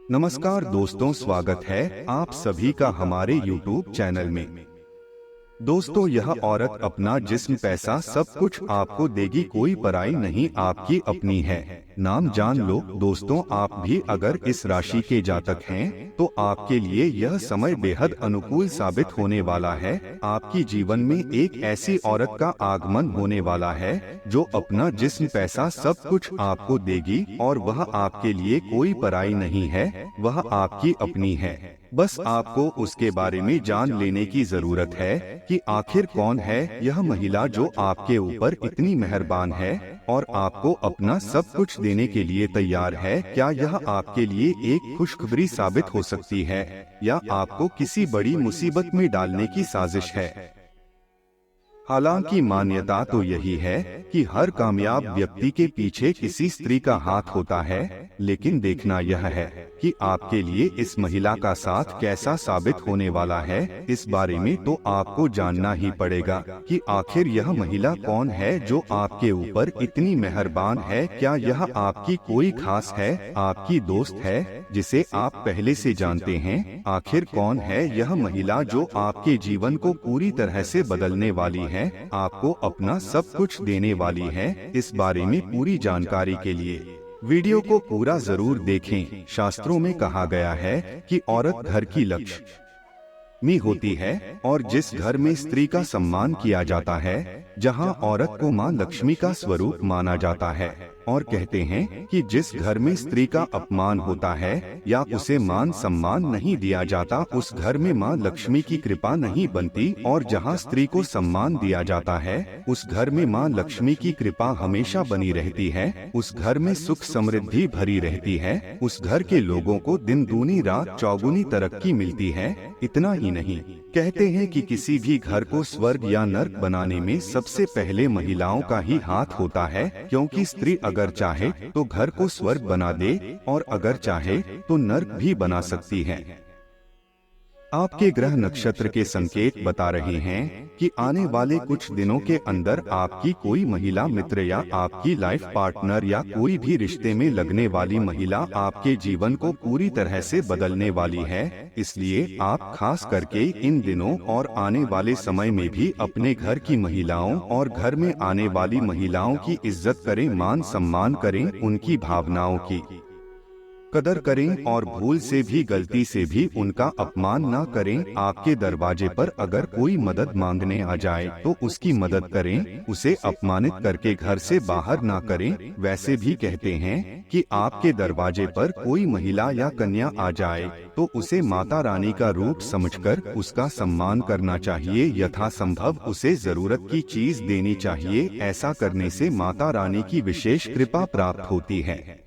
नमस्कार दोस्तों, स्वागत है आप सभी का हमारे YouTube चैनल में। दोस्तों, यह औरत अपना जिस्म पैसा सब कुछ आपको देगी, कोई पराई नहीं, आपकी अपनी है। नाम जान लो दोस्तों, आप भी अगर इस राशि के जातक हैं तो आपके लिए यह समय बेहद अनुकूल साबित होने वाला है। आपकी जीवन में एक ऐसी औरत का आगमन होने वाला है जो अपना जिस्म पैसा सब कुछ आपको देगी और वह आपके लिए कोई पराई नहीं है, वह आपकी अपनी है। बस आपको उसके बारे में जान लेने की जरूरत है कि आखिर कौन है यह महिला जो आपके ऊपर इतनी मेहरबान है और आपको अपना सब कुछ देने के लिए तैयार है। क्या यह आपके लिए एक खुशखबरी साबित हो सकती है या आपको किसी बड़ी मुसीबत में डालने की साजिश है? हालांकि मान्यता तो यही है कि हर कामयाब व्यक्ति के पीछे किसी स्त्री का हाथ होता है, लेकिन देखना यह है कि आपके लिए इस महिला का साथ कैसा साबित होने वाला है। इस बारे में तो आपको जानना ही पड़ेगा कि आखिर यह महिला कौन है जो आपके ऊपर इतनी मेहरबान है। क्या यह आपकी कोई खास है, आपकी दोस्त है जिसे आप पहले से जानते हैं? आखिर कौन है यह महिला जो आपके जीवन को पूरी तरह से बदलने वाली है, आपको अपना सब कुछ देने वाली है? इस बारे में पूरी जानकारी के लिए वीडियो को पूरा जरूर देखें। शास्त्रों में कहा गया है कि औरत घर की लक्ष्मी होती है और जिस घर में स्त्री का सम्मान किया जाता है, जहां औरत को मां लक्ष्मी का स्वरूप माना जाता है, और कहते हैं कि जिस घर में स्त्री का अपमान होता है या उसे मान सम्मान नहीं दिया जाता, उस घर में मां लक्ष्मी की कृपा नहीं बनती, और जहां स्त्री को सम्मान दिया जाता है उस घर में मां लक्ष्मी की कृपा हमेशा बनी रहती है। उस घर में सुख समृद्धि भरी रहती है। उस घर के लोगों को दिन दूनी रात चौगुनी तरक्की मिलती है। इतना ही नहीं, कहते हैं कि किसी भी घर को स्वर्ग या नर्क बनाने में सबसे पहले महिलाओं का ही हाथ होता है, क्योंकि स्त्री अगर चाहे तो घर को स्वर्ग बना दे और अगर चाहे तो नर्क भी बना सकती है। आपके ग्रह नक्षत्र के संकेत बता रहे हैं कि आने वाले कुछ दिनों के अंदर आपकी कोई महिला मित्र या आपकी लाइफ पार्टनर या कोई भी रिश्ते में लगने वाली महिला आपके जीवन को पूरी तरह से बदलने वाली है। इसलिए आप खास करके इन दिनों और आने वाले समय में भी अपने घर की महिलाओं और घर में आने वाली महिलाओं की इज्जत करें, मान सम्मान करें, उनकी भावनाओं की कदर करें और भूल से भी, गलती से भी उनका अपमान ना करें। आपके दरवाजे पर अगर कोई मदद मांगने आ जाए तो उसकी मदद करें, उसे अपमानित करके घर से बाहर ना करें। वैसे भी कहते हैं कि आपके दरवाजे पर कोई महिला या कन्या आ जाए तो उसे माता रानी का रूप समझकर उसका सम्मान करना चाहिए। यथासंभव उसे जरूरत की चीज देनी चाहिए। ऐसा करने से माता रानी की विशेष कृपा प्राप्त होती है।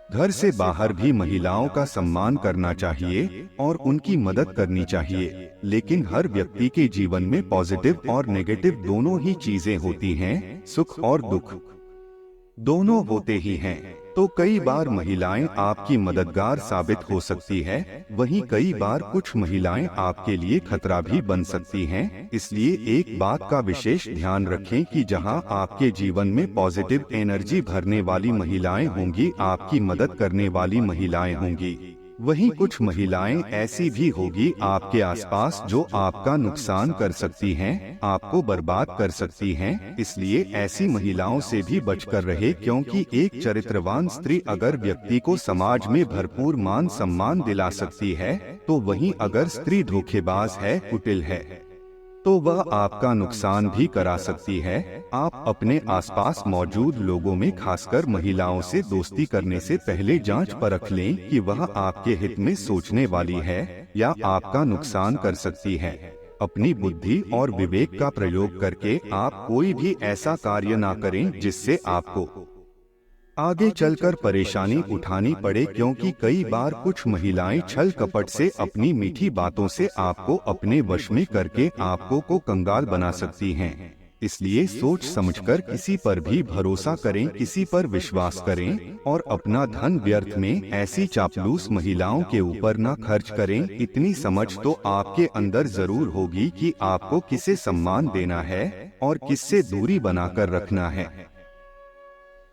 घर से बाहर भी महिलाओं का सम्मान करना चाहिए और उनकी मदद करनी चाहिए। लेकिन हर व्यक्ति के जीवन में पॉजिटिव और नेगेटिव दोनों ही चीजें होती हैं, सुख और दुख दोनों होते ही हैं। तो कई बार महिलाएं आपकी मददगार साबित हो सकती है, वहीं कई बार कुछ महिलाएं आपके लिए खतरा भी बन सकती हैं। इसलिए एक बात का विशेष ध्यान रखें कि जहां आपके जीवन में पॉजिटिव एनर्जी भरने वाली महिलाएं होंगी, आपकी मदद करने वाली महिलाएं होंगी, वहीं कुछ महिलाएं ऐसी भी होगी आपके आसपास जो आपका नुकसान कर सकती हैं, आपको बर्बाद कर सकती हैं। इसलिए ऐसी महिलाओं से भी बचकर रहे, क्योंकि एक चरित्रवान स्त्री अगर व्यक्ति को समाज में भरपूर मान सम्मान दिला सकती है, तो वहीं अगर स्त्री धोखेबाज है, कुटिल है, तो वह आपका नुकसान भी करा सकती है। आप अपने आसपास मौजूद लोगों में खासकर महिलाओं से दोस्ती करने से पहले जांच परख लें कि वह आपके हित में सोचने वाली है या आपका नुकसान कर सकती है। अपनी बुद्धि और विवेक का प्रयोग करके आप कोई भी ऐसा कार्य ना करें जिससे आपको आगे चलकर परेशानी उठानी पड़े, क्योंकि कई बार कुछ महिलाएं छल कपट से अपनी मीठी बातों से आपको अपने वश में करके आपको को कंगाल बना सकती हैं। इसलिए सोच समझकर किसी पर भी भरोसा करें, किसी पर विश्वास करें और अपना धन व्यर्थ में ऐसी चापलूस महिलाओं के ऊपर न खर्च करें। इतनी समझ तो आपके अंदर जरूर होगी कि आपको किसे सम्मान देना है और किससे दूरी बनाकर रखना है।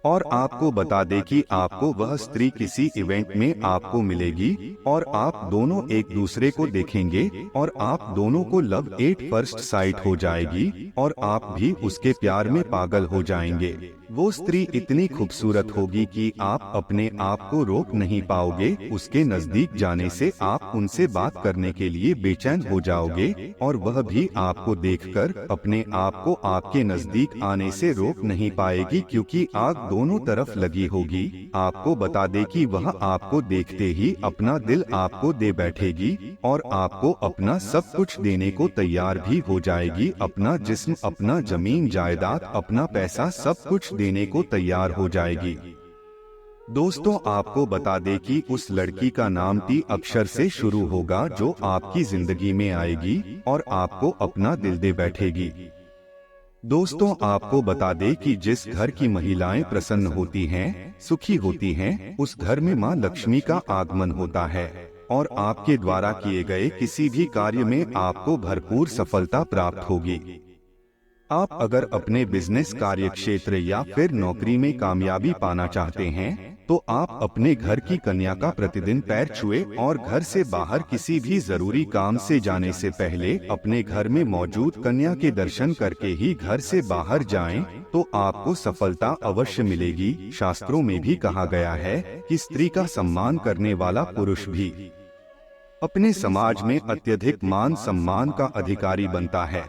और आपको बता दे कि आपको वह स्त्री किसी इवेंट में आपको मिलेगी और आप दोनों एक दूसरे को देखेंगे और आप दोनों को लव एट फर्स्ट साइट हो जाएगी और आप भी उसके प्यार में पागल हो जाएंगे। वो स्त्री इतनी खूबसूरत होगी कि आप अपने आप को रोक नहीं पाओगे। उसके नजदीक जाने से आप उनसे बात करने के लिए बेचैन हो जाओगे और वह भी आपको देखकर अपने आप को आपके नजदीक आने से रोक नहीं पाएगी, क्योंकि आग दोनों तरफ लगी होगी। आपको बता दे कि वह आपको देखते ही अपना दिल आपको दे बैठेगी और आपको अपना सब कुछ देने को तैयार भी हो जाएगी। अपना जिस्म, अपना जमीन जायदाद, अपना पैसा, सब कुछ देने को तैयार हो जाएगी। दोस्तों, आपको बता दे कि उस लड़की का नाम टी अक्षर से शुरू होगा जो आपकी जिंदगी में आएगी और आपको अपना दिल दे बैठेगी। दोस्तों, आपको बता दे कि जिस घर की महिलाएं प्रसन्न होती हैं, सुखी होती हैं, उस घर में मां लक्ष्मी का आगमन होता है और आपके द्वारा किए गए किसी भी कार्य में आपको भरपूर सफलता प्राप्त होगी। आप अगर अपने बिजनेस कार्य क्षेत्र या फिर नौकरी में कामयाबी पाना चाहते हैं, तो आप अपने घर की कन्या का प्रतिदिन पैर छुए और घर से बाहर किसी भी जरूरी काम से जाने से पहले अपने घर में मौजूद कन्या के दर्शन करके ही घर से बाहर जाएं, तो आपको सफलता अवश्य मिलेगी। शास्त्रों में भी कहा गया है कि स्त्री का सम्मान करने वाला पुरुष भी अपने समाज में अत्यधिक मान सम्मान का अधिकारी बनता है।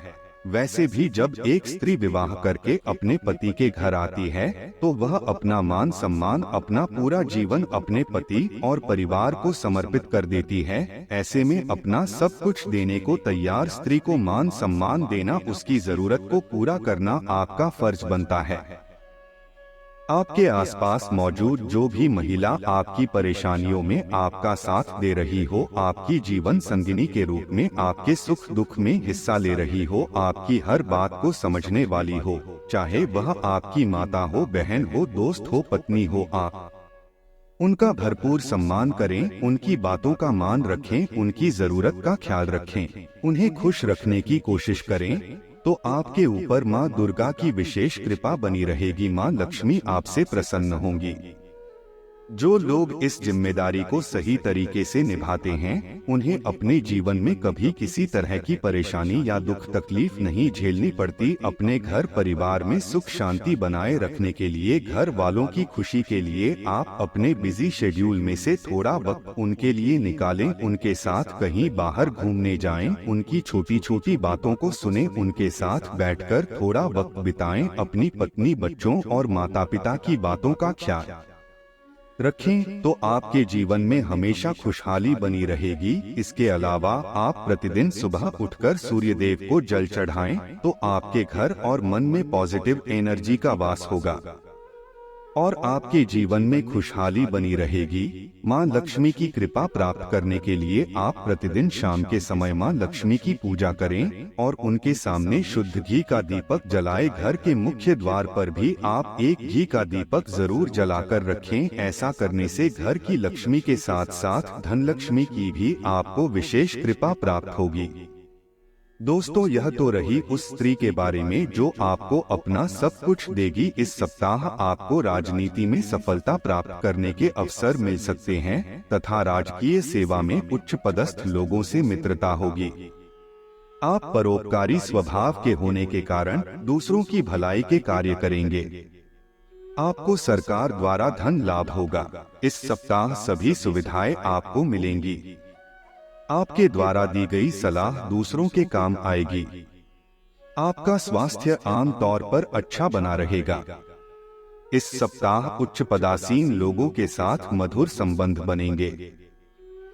वैसे भी जब एक स्त्री विवाह करके अपने पति के घर आती है, तो वह अपना मान सम्मान, अपना पूरा जीवन अपने पति और परिवार को समर्पित कर देती है। ऐसे में अपना सब कुछ देने को तैयार स्त्री को मान सम्मान देना, उसकी जरूरत को पूरा करना आपका फर्ज बनता है। आपके आसपास मौजूद जो भी महिला आपकी परेशानियों में आपका साथ दे रही हो, आपकी जीवन संगिनी के रूप में आपके सुख दुख में हिस्सा ले रही हो, आपकी हर बात को समझने वाली हो, चाहे वह आपकी माता हो, बहन हो, दोस्त हो, पत्नी हो, आप उनका भरपूर सम्मान करें, उनकी बातों का मान रखें, उनकी जरूरत का ख्याल रखें, उन्हें खुश रखने की कोशिश करें, तो आपके ऊपर माँ दुर्गा की विशेष कृपा बनी रहेगी। माँ लक्ष्मी आपसे प्रसन्न होंगी। जो लोग इस जिम्मेदारी को सही तरीके से निभाते हैं, उन्हें अपने जीवन में कभी किसी तरह की परेशानी या दुख तकलीफ नहीं झेलनी पड़ती। अपने घर परिवार में सुख शांति बनाए रखने के लिए, घर वालों की खुशी के लिए आप अपने बिजी शेड्यूल में से थोड़ा वक्त उनके लिए निकालें। उनके साथ कहीं बाहर घूमने जाएं, उनकी छोटी छोटी बातों को सुनें, उनके साथ बैठकर थोड़ा वक्त बिताएं। अपनी पत्नी, बच्चों और माता पिता की बातों का ख्याल रखें, तो आपके जीवन में हमेशा खुशहाली बनी रहेगी। इसके अलावा आप प्रतिदिन सुबह उठकर सूर्य देव को जल चढ़ाएं, तो आपके घर और मन में पॉजिटिव एनर्जी का वास होगा और आपके जीवन में खुशहाली बनी रहेगी। माँ लक्ष्मी की कृपा प्राप्त करने के लिए आप प्रतिदिन शाम के समय माँ लक्ष्मी की पूजा करें और उनके सामने शुद्ध घी का दीपक जलाएं। घर के मुख्य द्वार पर भी आप एक घी का दीपक जरूर जलाकर रखें। ऐसा करने से घर की लक्ष्मी के साथ साथ धन लक्ष्मी की भी आपको विशेष कृपा प्राप्त होगी। दोस्तों, यह तो रही उस स्त्री के बारे में जो आपको अपना सब कुछ देगी। इस सप्ताह आपको राजनीति में सफलता प्राप्त करने के अवसर मिल सकते हैं तथा राजकीय सेवा में उच्च पदस्थ लोगों से मित्रता होगी। आप परोपकारी स्वभाव के होने के कारण दूसरों की भलाई के कार्य करेंगे। आपको सरकार द्वारा धन लाभ होगा। इस सप्ताह सभी सुविधाएं आपको मिलेंगी। आपके द्वारा दी गई सलाह दूसरों के काम आएगी। आपका स्वास्थ्य आम तौर पर अच्छा बना रहेगा। इस सप्ताह उच्च पदासीन लोगों के साथ मधुर संबंध बनेंगे।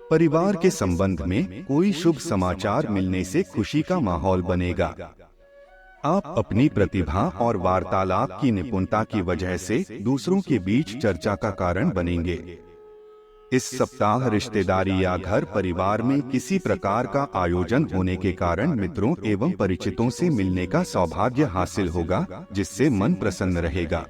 परिवार के संबंध में कोई शुभ समाचार मिलने से खुशी का माहौल बनेगा। आप अपनी प्रतिभा और वार्तालाप की निपुणता की वजह से दूसरों के बीच चर्चा का कारण बनेंगे। इस सप्ताह रिश्तेदारी या घर परिवार में किसी प्रकार का आयोजन होने के कारण मित्रों एवं परिचितों से मिलने का सौभाग्य हासिल होगा, जिससे मन प्रसन्न रहेगा।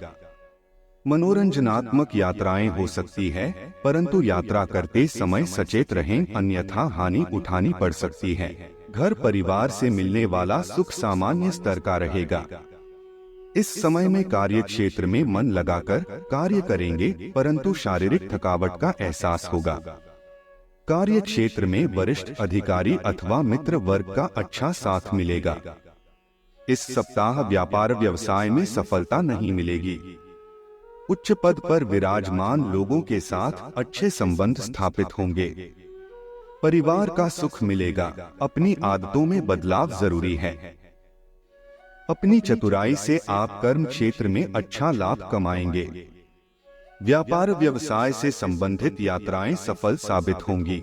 मनोरंजनात्मक यात्राएं हो सकती है, परंतु यात्रा करते समय सचेत रहें, अन्यथा हानि उठानी पड़ सकती है। घर परिवार से मिलने वाला सुख सामान्य स्तर का रहेगा। इस समय में कार्य क्षेत्र में मन लगाकर कार्य करेंगे, परंतु शारीरिक थकावट का एहसास होगा। कार्य क्षेत्र में वरिष्ठ अधिकारी अथवा मित्र वर्ग का अच्छा साथ मिलेगा। इस सप्ताह व्यापार व्यवसाय में सफलता नहीं मिलेगी। उच्च पद पर विराजमान लोगों के साथ अच्छे संबंध स्थापित होंगे। परिवार का सुख मिलेगा। अपनी आदतों में बदलाव जरूरी है। अपनी चतुराई से आप कर्म क्षेत्र में अच्छा लाभ कमाएंगे। व्यापार व्यवसाय से संबंधित यात्राएं सफल साबित होंगी।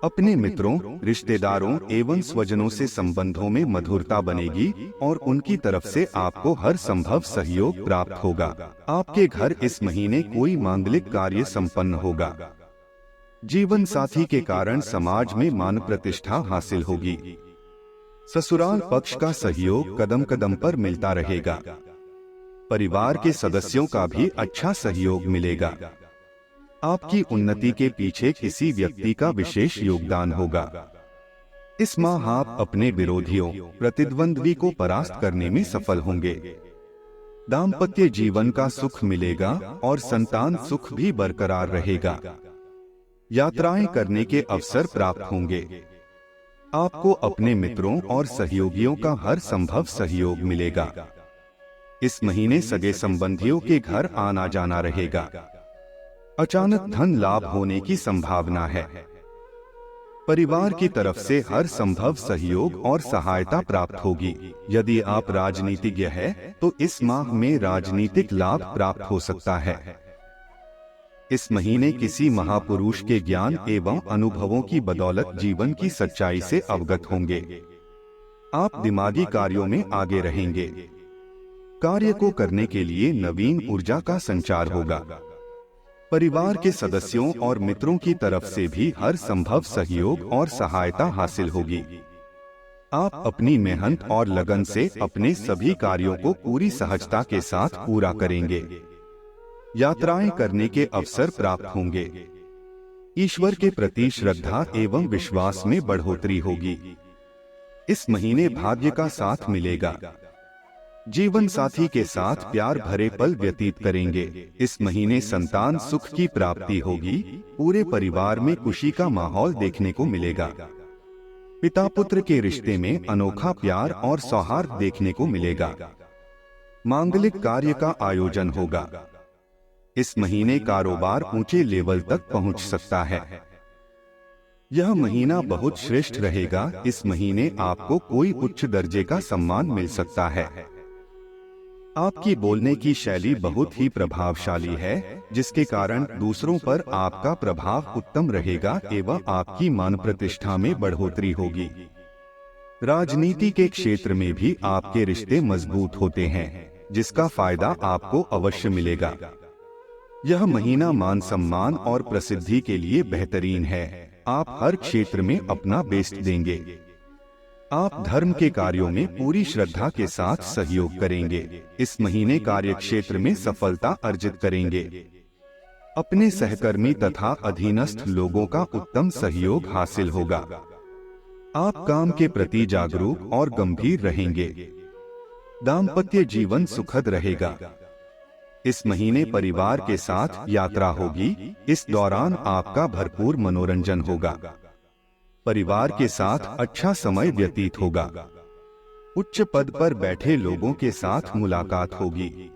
अपने मित्रों, रिश्तेदारों एवं स्वजनों से संबंधों में मधुरता बनेगी और उनकी तरफ से आपको हर संभव सहयोग प्राप्त होगा। आपके घर इस महीने कोई मांगलिक कार्य संपन्न होगा। जीवन साथी के कारण समाज में मान प्रतिष्ठा हासिल होगी। ससुराल पक्ष का सहयोग कदम कदम पर मिलता रहेगा। परिवार के सदस्यों का भी अच्छा सहयोग मिलेगा। आपकी उन्नति के पीछे किसी व्यक्ति का विशेष योगदान होगा। इस माह आप अपने विरोधियों, प्रतिद्वंद्वी को परास्त करने में सफल होंगे। दाम्पत्य जीवन का सुख मिलेगा और संतान सुख भी बरकरार रहेगा। यात्राएं करने के अवसर प्राप्त होंगे। आपको अपने मित्रों और सहयोगियों का हर संभव सहयोग मिलेगा। इस महीने सगे संबंधियों के घर आना जाना रहेगा। अचानक धन लाभ होने की संभावना है। परिवार की तरफ से हर संभव सहयोग और सहायता प्राप्त होगी। यदि आप राजनीतिज्ञ हैं, तो इस माह में राजनीतिक लाभ प्राप्त हो सकता है। इस महीने किसी महापुरुष के ज्ञान एवं अनुभवों की बदौलत जीवन की सच्चाई से अवगत होंगे। आप दिमागी कार्यों में आगे रहेंगे। कार्य को करने के लिए नवीन ऊर्जा का संचार होगा। परिवार के सदस्यों और मित्रों की तरफ से भी हर संभव सहयोग और सहायता हासिल होगी। आप अपनी मेहनत और लगन से अपने सभी कार्यों को पूरी सहजता के साथ पूरा करेंगे। यात्राएं करने के अवसर प्राप्त होंगे। ईश्वर के प्रति श्रद्धा एवं विश्वास में बढ़ोतरी होगी। इस महीने भाग्य का साथ मिलेगा। जीवन साथी के साथ प्यार भरे पल व्यतीत करेंगे। इस महीने संतान सुख की प्राप्ति होगी। पूरे परिवार में खुशी का माहौल देखने को मिलेगा। पिता पुत्र के रिश्ते में अनोखा प्यार और सौहार्द देखने को मिलेगा। मांगलिक कार्य का आयोजन होगा। इस महीने कारोबार ऊंचे लेवल तक पहुंच सकता है। यह महीना बहुत श्रेष्ठ रहेगा। इस महीने आपको कोई उच्च दर्जे का सम्मान मिल सकता है। आपकी बोलने की शैली बहुत ही प्रभावशाली है, जिसके कारण दूसरों पर आपका प्रभाव उत्तम रहेगा एवं आपकी मान प्रतिष्ठा में बढ़ोतरी होगी। राजनीति के क्षेत्र में भी आपके रिश्ते मजबूत होते हैं, जिसका फायदा आपको अवश्य मिलेगा। यह महीना मान सम्मान और प्रसिद्धि के लिए बेहतरीन है। आप हर क्षेत्र में अपना बेस्ट देंगे। आप धर्म के कार्यों में पूरी श्रद्धा के साथ सहयोग करेंगे। इस महीने कार्य क्षेत्र में सफलता अर्जित करेंगे। अपने सहकर्मी तथा अधीनस्थ लोगों का उत्तम सहयोग हासिल होगा। आप काम के प्रति जागरूक और गंभीर रहेंगे। दाम्पत्य जीवन सुखद रहेगा। इस महीने परिवार के साथ यात्रा होगी। इस दौरान आपका भरपूर मनोरंजन होगा। परिवार के साथ अच्छा समय व्यतीत होगा। उच्च पद पर बैठे लोगों के साथ मुलाकात होगी।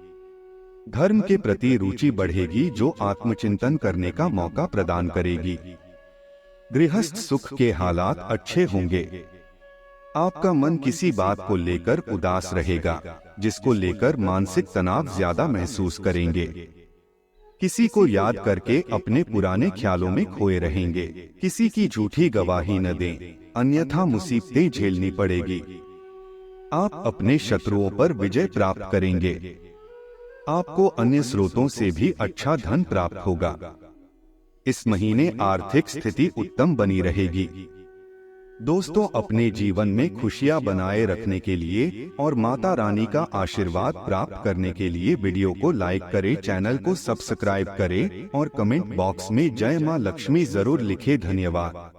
धर्म के प्रति रुचि बढ़ेगी, जो आत्मचिंतन करने का मौका प्रदान करेगी। गृहस्थ सुख के हालात अच्छे होंगे। आपका मन किसी बात को लेकर उदास रहेगा, जिसको लेकर मानसिक तनाव ज्यादा महसूस करेंगे। किसी को याद करके अपने पुराने ख्यालों में खोए रहेंगे। किसी की झूठी गवाही न दें, अन्यथा मुसीबतें झेलनी पड़ेगी। आप अपने शत्रुओं पर विजय प्राप्त करेंगे। आपको अन्य स्रोतों से भी अच्छा धन प्राप्त होगा। इस महीने आर्थिक स्थिति उत्तम बनी रहेगी। दोस्तों, अपने जीवन में खुशियां बनाए रखने के लिए और माता रानी का आशीर्वाद प्राप्त करने के लिए वीडियो को लाइक करें, चैनल को सब्सक्राइब करें और कमेंट बॉक्स में जय मां लक्ष्मी जरूर लिखें। धन्यवाद।